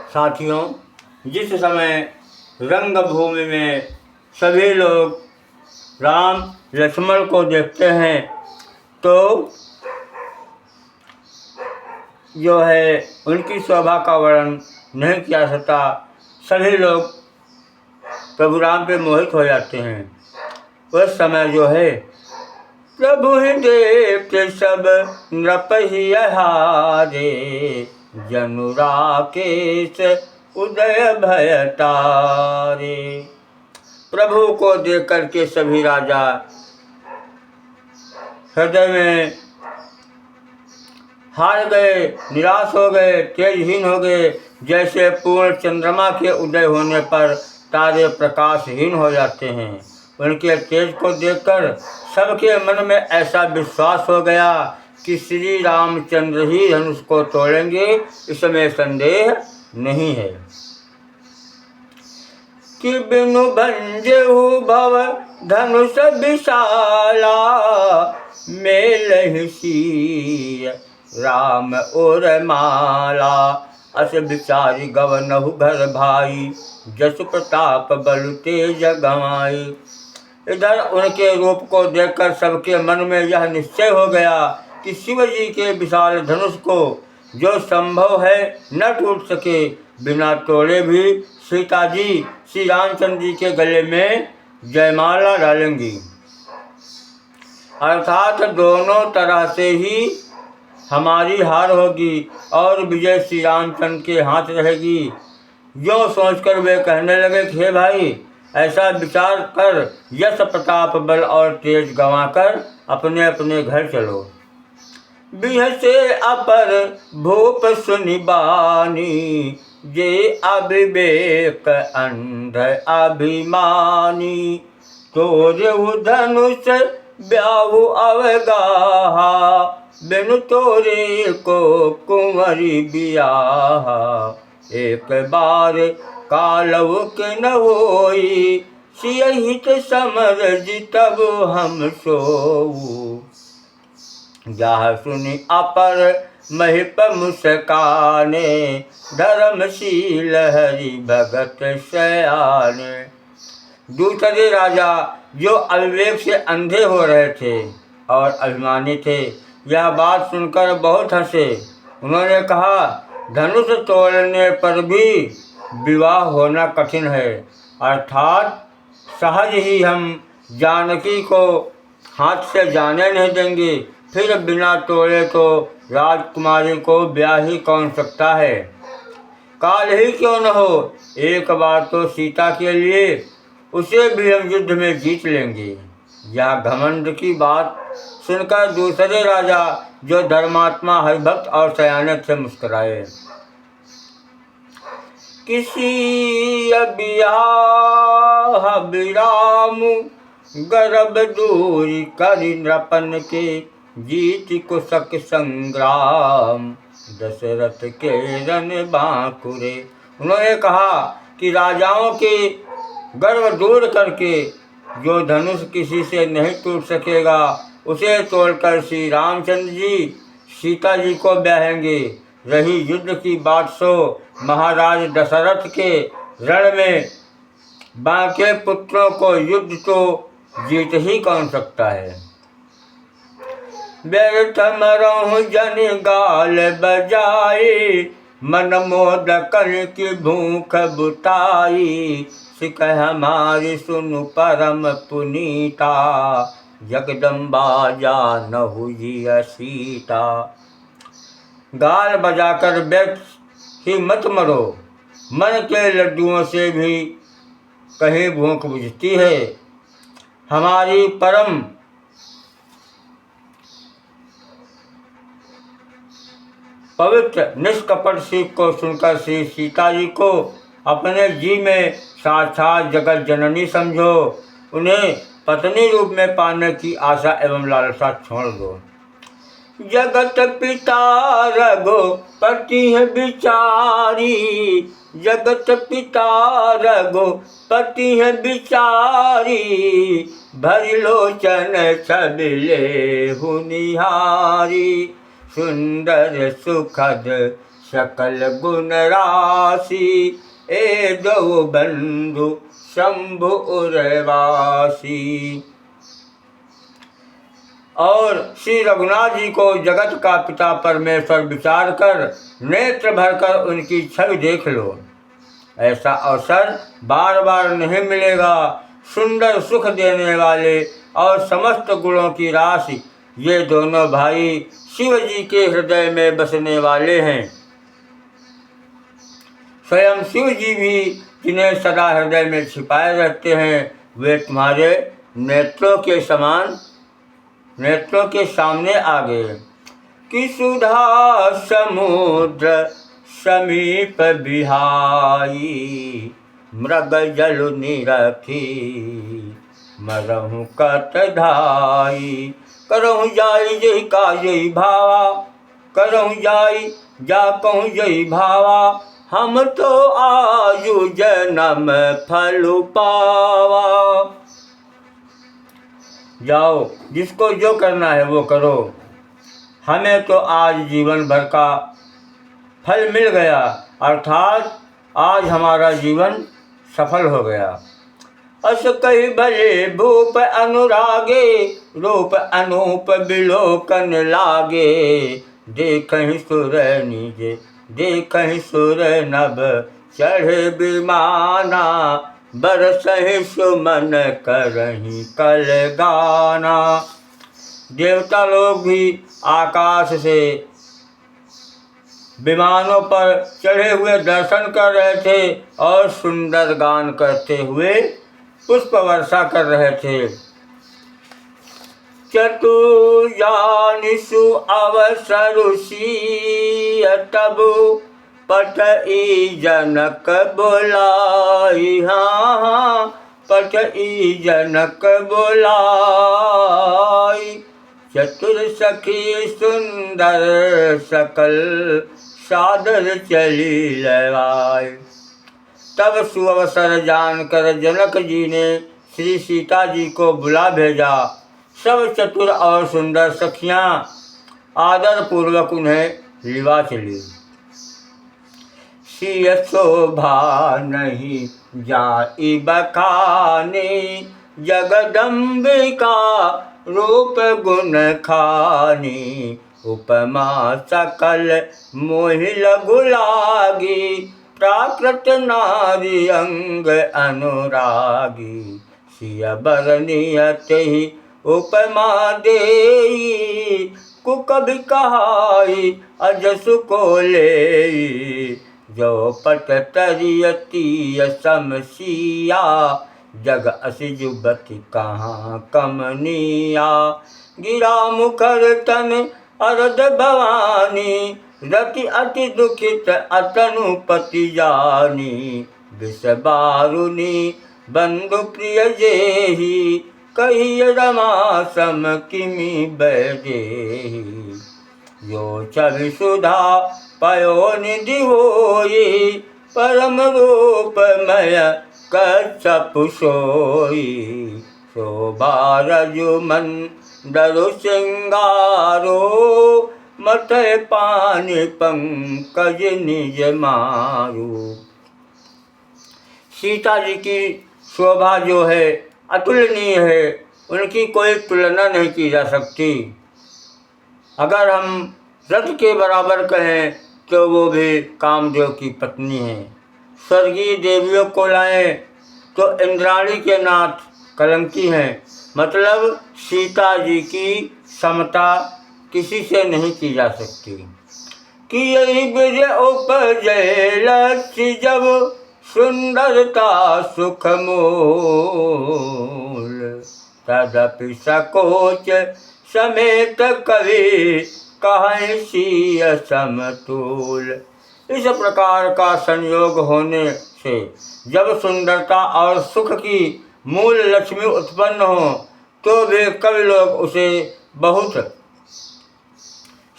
साथियों, जिस समय रंगभूमि में सभी लोग राम लक्ष्मण को देखते हैं तो जो है उनकी शोभा का वर्णन नहीं किया सकता। सभी लोग प्रभु राम पे मोहित हो जाते हैं। उस समय जो है प्रभु ही देखते सब नृप ही हारे, जनु राकेश उदय भय तारे। प्रभु को देख करके सभी राजा हृदय में हार गए, निराश हो गए, तेजहीन हो गए। जैसे पूर्ण चंद्रमा के उदय होने पर तारे प्रकाशहीन हो जाते हैं। उनके तेज को देखकर सबके मन में ऐसा विश्वास हो गया कि श्री रामचंद्र ही धनुष को तोड़ेंगे, इसमें संदेह नहीं है। कि बिनु भंजहु भव धनुष विशाला, मेलहि सीय राम और माला। अस विचारी गवनहु घर भाई, जस प्रताप बल तेज गवाई। इधर उनके रूप को देखकर सबके मन में यह निश्चय हो गया कि शिव जी के विशाल धनुष को जो संभव है न टूट सके, बिना तोड़े भी सीता जी श्री रामचंद्र जी के गले में जयमाला डालेंगी। अर्थात दोनों तरह से ही हमारी हार होगी और विजय श्री रामचंद्र के हाथ रहेगी। जो सोचकर वे कहने लगे कि हे भाई, ऐसा विचार कर यश प्रताप बल और तेज गंवाकर अपने अपने घर चलो। बिहसे अपर भूप सुनि बानी, जे अविवेक अंध अभिमानी। तोरेहु धनुष ब्याहु अवगाहा, बिनु तोरे को कुंवरी बियाहा। एक बार कालव के न होई, सियहित समर जितब हम सोऊ। जहाँ सुनि अपर महिप मुस्काने, धर्मशील हरि भगत सयाने। दूसरे राजा जो अविवेक से अंधे हो रहे थे और अभिमानी थे, यह बात सुनकर बहुत हंसे। उन्होंने कहा, धनुष तोड़ने पर भी विवाह होना कठिन है, अर्थात सहज ही हम जानकी को हाथ से जाने नहीं देंगे, फिर बिना तोड़े तो राजकुमारी को ब्याह ही कौन सकता है। काल ही क्यों न हो, एक बार तो सीता के लिए उसे भी हम युद्ध में जीत लेंगे। यह घमंड की बात सुनकर दूसरे राजा जो धर्मात्मा हरिभक्त और सयाने थे मुस्कुराए। किसी बियाह विराम, गर्भ दूरी करि नृपन के, जीत कुशक संग्राम, दशरथ के रन बांकुरे। उन्होंने कहा कि राजाओं के गर्व दूर करके जो धनुष किसी से नहीं टूट सकेगा, उसे तोड़कर श्री रामचंद्र जी सीता जी को ब्याहेंगे। रही युद्ध की बात सो महाराज दशरथ के रण में बांके पुत्रों को युद्ध तो जीत ही कौन सकता है। व्यर्थ मरहु जन गाल बजाए, मन मोदकन की भूख बुताई। सिख हमारी सुनु परम पुनीता, जगदम्बा जानहु जिय सीता। गाल बजाकर व्यर्थ ही मत मरो, मन के लड्डुओं से भी कहीं भूख बुझती है। हमारी परम पवित्र निष्कपट सीख को सुनकर श्री सीता जी को अपने जी में साक्षात जगत जननी समझो। उन्हें पत्नी रूप में पाने की आशा एवं लालसा छोड़ दो। जगत पिता रघुपति है बिचारी, जगत पिता रघुपति है बिचारी। भरि लोचन छबिले हुनिहारी, सुंदर सुखद सकल गुण राशि ए दो बंधु शंभु उर्वासी। और श्री रघुनाथ जी को जगत का पिता परमेश्वर विचार कर नेत्र भरकर उनकी छवि देख लो। ऐसा अवसर बार बार नहीं मिलेगा। सुंदर सुख देने वाले और समस्त गुणों की राशि ये दोनों भाई शिव जी के हृदय में बसने वाले हैं। स्वयं शिव जी भी जिन्हें सदा हृदय में छिपाए रहते हैं, वे तुम्हारे नेत्रों के समान, नेत्रों के सामने आ गए। कि सुधा समुद्र समीप बिहाई, मृग जल निरखी मरहु कत धाई। करहु जाई जही काजई भावा, करहु जाई जा कहूँ जही भावा, हम तो आयु जन्म फल पावा। जाओ, जिसको जो करना है वो करो, हमें तो आज जीवन भर का फल मिल गया, अर्थात आज हमारा जीवन सफल हो गया। अस कही भले भूप अनुरागे, रूप अनूप बिलोकन लागे। देखहि सुर निजे देखहि सुर नभ, चढ़े विमाना बरसहि सुमन करहि कल गाना। देवता लोग भी आकाश से विमानों पर चढ़े हुए दर्शन कर रहे थे और सुंदर गान करते हुए पुष्प वर्षा कर रहे थे। चतुर्जानिषु अवसरुषि तबु, पठई जनक बोलाई। हाँ, पठई जनक बोलाई। चतुर सखी सुंदर सकल, सादर चली लवाई। तब सुअवसर जानकर जनक जी ने श्री सीता जी को बुला भेजा। सब चतुर और सुंदर सखियाँ आदर पूर्वक उन्हें लिवा चली। सिय शोभा नहीं जाई बखाने, जगदम्बिका रूप गुण खानी। उपमा सकल मोहि लघु लागी, प्राकृत नारी अंग अनुरागी। सिय बरनियत ही उपमा देई, कुकभि कहाई अजसु को लेई। जो पट तरियती समसिया, जग असि जुबति कहाँ कमनिया। गिरा मुखर तन अरद भवानी, रति अति दुखित अतनु पति जानी। विष बारुनी बंधु प्रिय जेहि, कहिय रमा सम किमि बैदेहि। यो छवि सुधा पयो निधि होई, परम रूपमय कच्छप सोई। शोभा रजु मंदरु सिंगारो, मथय पानि पंकज निज मारू। सीता जी की शोभा जो है अतुलनीय है, उनकी कोई तुलना नहीं की जा सकती। अगर हम रथ के बराबर कहें तो वो भी कामदेव की पत्नी है। स्वर्गीय देवियों को लाएं तो इंद्राणी के नाथ कलंकी हैं। मतलब सीता जी की समता किसी से नहीं की जा सकती। कि यही ब्रज उपजय लक्ष्य जब, सुंदरता सुख मूल। तदपि सकोच समेत कवि, कहीं सीय समतूल। इस प्रकार का संयोग होने से जब सुंदरता और सुख की मूल लक्ष्मी उत्पन्न हो, तो भी कवि लोग उसे बहुत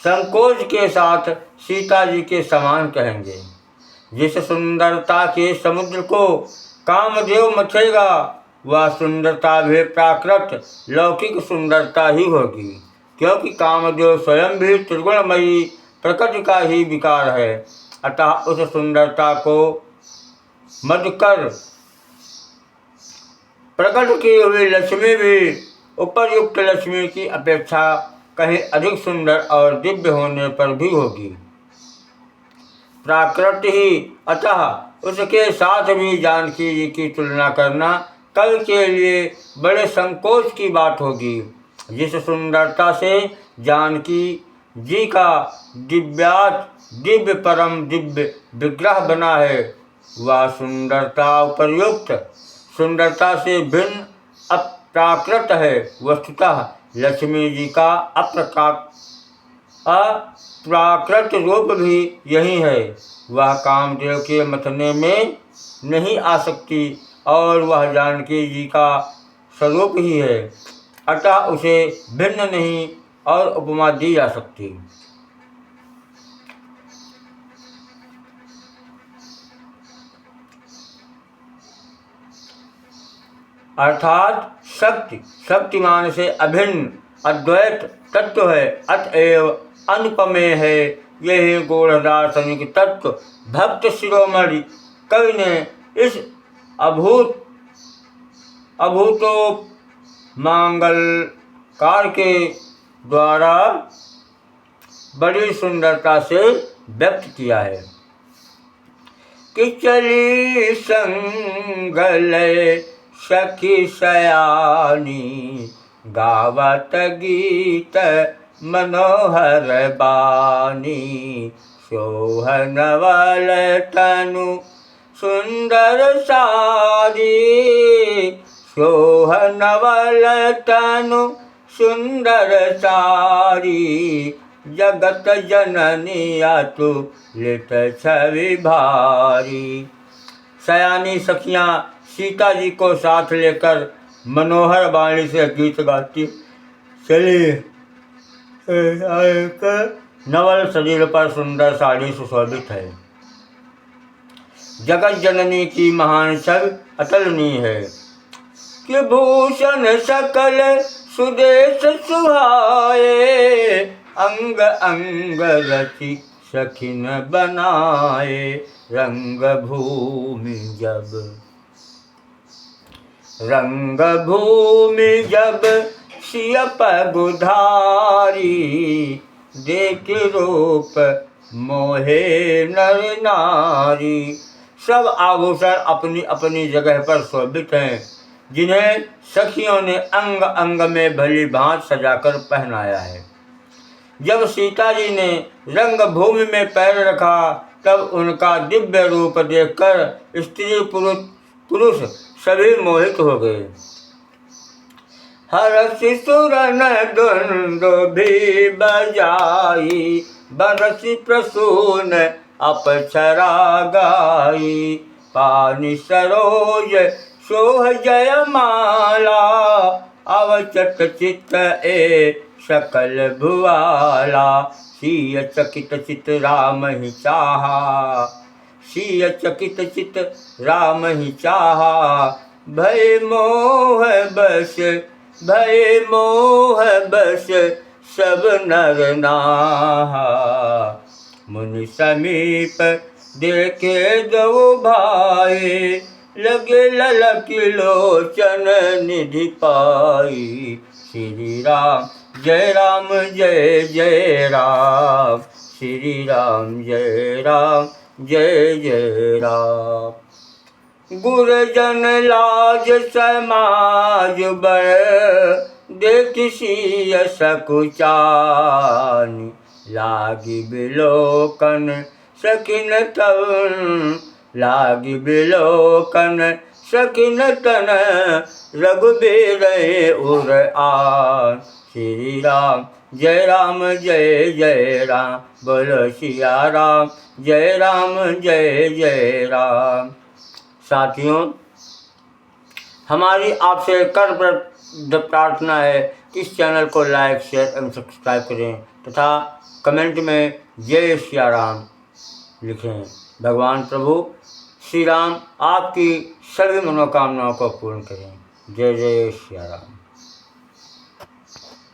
संकोच के साथ सीता जी के समान कहेंगे। जिस सुंदरता के समुद्र को कामदेव मथेगा, वह सुंदरता भी प्राकृत लौकिक सुंदरता ही होगी, क्योंकि कामदेव स्वयं भी त्रिगुणमयी प्रकृति का ही विकार है। अतः उस सुंदरता को मदकर प्रकट की हुई लक्ष्मी भी उपरयुक्त लक्ष्मी की अपेक्षा कहीं अधिक सुंदर और दिव्य होने पर भी होगी। प्राकृत ही, अतः उसके साथ भी जानकी जी की तुलना करना कल के लिए बड़े संकोच की बात होगी। जिस सुंदरता से जानकी जी का दिव्य परम दिव्य विग्रह बना है, वह सुंदरता उपरयुक्त सुंदरता से भिन्न अप्राकृत है। वस्तुतः लक्ष्मी जी का अप्राकृत रूप भी यही है। वह कामदेव के मथने में नहीं आ सकती और वह जानकी जी का स्वरूप ही है, अतः उसे भिन्न नहीं और उपमा दी जा सकती। अर्थात शक्तिमान से अभिन्न अद्वैत तत्व है, अतएव अनुपमेय है। यही गूढ़ दार्शनिक तत्व भक्त शिरोमणि कवि ने इस अभूतो मांगलकार के द्वारा बड़ी सुंदरता से व्यक्त किया है कि चली संगल सखी सयानी गावत गीत मनोहर बानी सोहनवल तनु सुंदर सारी सोहनवल तनु सुंदर सारी जगत जननी अतु लित छवि भारी। सयानी सखियाँ सीता जी को साथ लेकर मनोहर वाणी से गीत गाती चली नवल शरीर पर सुंदर साड़ी सुशोभित है। जगत जननी की महान छवि अतुलनीय है कि भूषण सकल सुदेश सुहाए अंग अंग रचि सखिन बनाए रंग भूमि जब सिय पगुधारी देख रूप मोहे नर नारी। सब आभूषण अपनी अपनी जगह पर शोभित हैं, जिन्हें सखियों ने अंग अंग में भली भांत सजाकर पहनाया है। जब सीता जी ने रंग भूमि में पैर रखा तब उनका दिव्य रूप देखकर स्त्री पुरुष सभी मोहित हो गए। हरसि सुरन दुंदुभि बजाई बरसि प्रसून अपसरा गाई पानी सरोज सोह जयमाला अवचट चित्त ए सकल भुआला सिय चकित चित राम ही चाहा सिय चकित चित राम ही चाहा भय मोह बस सब नर नाहा मुनि समीप देखे दो भाई लगे ललक लोचन निधि पाई। श्री राम जय राम जय जय राम श्री राम जय राम जय जय राम। गुरजन लाज समाज बर देखिसी सकुचानी लागी बिलोकन सकिन तन लागी बिलोकन सकिन तन रघुबीर उर आन। श्री राम जय जय राम बोलो सिया राम जय जय राम। साथियों, हमारी आपसे कर प्रार्थना है कि इस चैनल को लाइक शेयर एवं सब्सक्राइब करें तथा कमेंट में जय सिया राम लिखें। भगवान प्रभु श्री राम आपकी सभी मनोकामनाओं को पूर्ण करें। जय जय सिया राम।